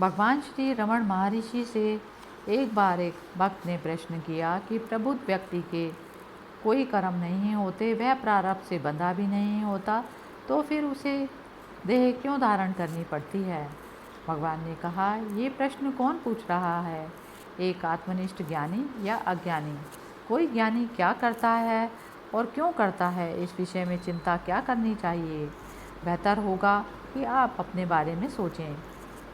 भगवान श्री रमण महर्षि से एक बार एक भक्त ने प्रश्न किया कि प्रबुद्ध व्यक्ति के कोई कर्म नहीं होते, वह प्रारब्ध से बंधा भी नहीं होता, तो फिर उसे देह क्यों धारण करनी पड़ती है। भगवान ने कहा, ये प्रश्न कौन पूछ रहा है, एक आत्मनिष्ठ ज्ञानी या अज्ञानी। कोई ज्ञानी क्या करता है और क्यों करता है, इस विषय में चिंता क्या करनी चाहिए। बेहतर होगा कि आप अपने बारे में सोचें।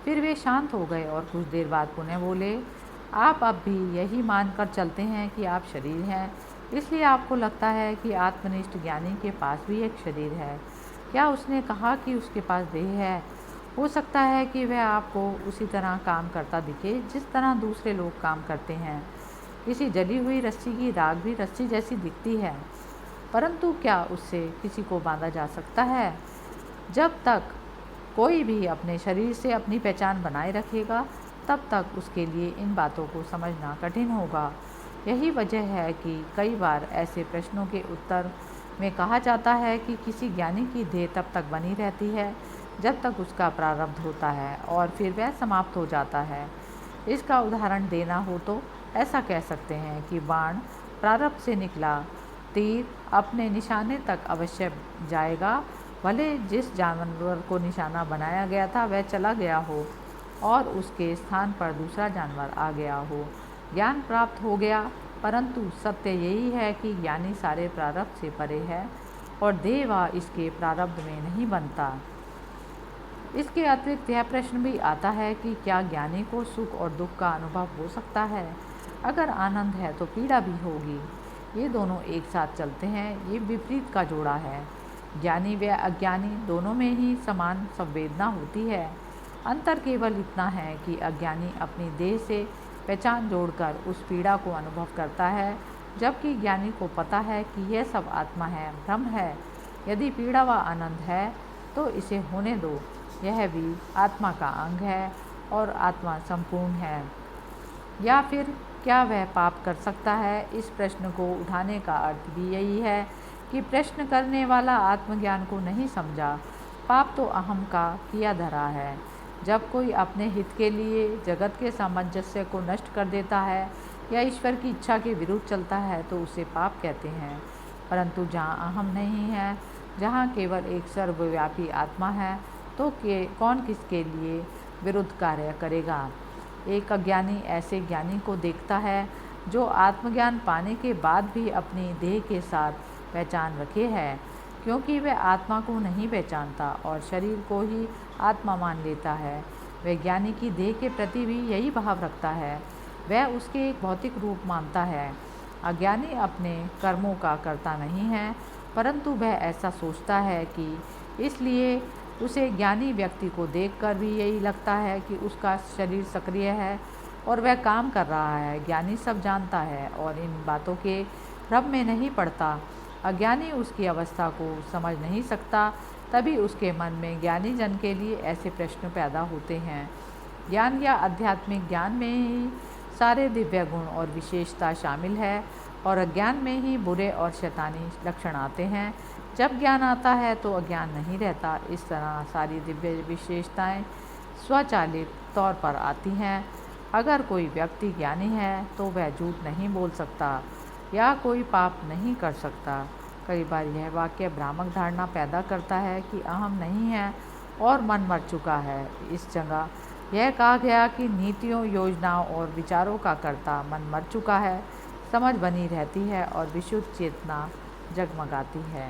फिर वे शांत हो गए और कुछ देर बाद पुनः बोले, आप अब भी यही मानकर चलते हैं कि आप शरीर हैं, इसलिए आपको लगता है कि आत्मनिष्ठ ज्ञानी के पास भी एक शरीर है। क्या उसने कहा कि उसके पास देह है? हो सकता है कि वह आपको उसी तरह काम करता दिखे जिस तरह दूसरे लोग काम करते हैं। किसी जली हुई रस्सी की राख भी रस्सी जैसी दिखती है, परंतु क्या उससे किसी को बांधा जा सकता है? जब तक कोई भी अपने शरीर से अपनी पहचान बनाए रखेगा, तब तक उसके लिए इन बातों को समझना कठिन होगा। यही वजह है कि कई बार ऐसे प्रश्नों के उत्तर में कहा जाता है कि किसी ज्ञानी की देह तब तक बनी रहती है जब तक उसका प्रारब्ध होता है और फिर वह समाप्त हो जाता है। इसका उदाहरण देना हो तो ऐसा कह सकते हैं कि बाण प्रारब्ध से निकला तीर अपने निशाने तक अवश्य जाएगा, भले जिस जानवर को निशाना बनाया गया था वह चला गया हो और उसके स्थान पर दूसरा जानवर आ गया हो। ज्ञान प्राप्त हो गया, परंतु सत्य यही है कि ज्ञानी सारे प्रारब्ध से परे है और देह व इसके प्रारब्ध में नहीं बनता। इसके अतिरिक्त यह प्रश्न भी आता है कि क्या ज्ञानी को सुख और दुख का अनुभव हो सकता है? अगर आनंद है तो पीड़ा भी होगी। ये दोनों एक साथ चलते हैं, ये विपरीत का जोड़ा है। ज्ञानी व अज्ञानी दोनों में ही समान संवेदना होती है। अंतर केवल इतना है कि अज्ञानी अपनी देह से पहचान जोड़कर उस पीड़ा को अनुभव करता है, जबकि ज्ञानी को पता है कि यह सब आत्मा है, भ्रम है। यदि पीड़ा व आनंद है तो इसे होने दो, यह भी आत्मा का अंग है और आत्मा संपूर्ण है। या फिर क्या वह पाप कर सकता है? इस प्रश्न को उठाने का अर्थ भी यही है कि प्रश्न करने वाला आत्मज्ञान को नहीं समझा। पाप तो अहम का किया धरा है। जब कोई अपने हित के लिए जगत के सामंजस्य को नष्ट कर देता है या ईश्वर की इच्छा के विरुद्ध चलता है तो उसे पाप कहते हैं। परंतु जहाँ अहम नहीं है, जहाँ केवल एक सर्वव्यापी आत्मा है, तो कौन किसके लिए विरुद्ध कार्य करेगा। एक अज्ञानी ऐसे ज्ञानी को देखता है जो आत्मज्ञान पाने के बाद भी अपनी देह के साथ पहचान रखे है, क्योंकि वह आत्मा को नहीं पहचानता और शरीर को ही आत्मा मान लेता है। वह ज्ञानी की देह के प्रति भी यही भाव रखता है, वह उसके एक भौतिक रूप मानता है। अज्ञानी अपने कर्मों का कर्ता नहीं है, परंतु वह ऐसा सोचता है कि इसलिए उसे ज्ञानी व्यक्ति को देखकर भी यही लगता है कि उसका शरीर सक्रिय है और वह काम कर रहा है। ज्ञानी सब जानता है और इन बातों के भ्रम में नहीं पड़ता। अज्ञानी उसकी अवस्था को समझ नहीं सकता, तभी उसके मन में ज्ञानी जन के लिए ऐसे प्रश्न पैदा होते हैं। ज्ञान या आध्यात्मिक ज्ञान में ही सारे दिव्य गुण और विशेषता शामिल है और अज्ञान में ही बुरे और शैतानी लक्षण आते हैं। जब ज्ञान आता है तो अज्ञान नहीं रहता। इस तरह सारी दिव्य विशेषताएं स्वचालित तौर पर आती हैं। अगर कोई व्यक्ति ज्ञानी है तो वह झूठ नहीं बोल सकता या कोई पाप नहीं कर सकता। कई बार यह वाक्य भ्रामक धारणा पैदा करता है कि अहम नहीं है और मन मर चुका है। इस जगह यह कहा गया कि नीतियों, योजनाओं और विचारों का कर्ता मन मर चुका है, समझ बनी रहती है और विशुद्ध चेतना जगमगाती है।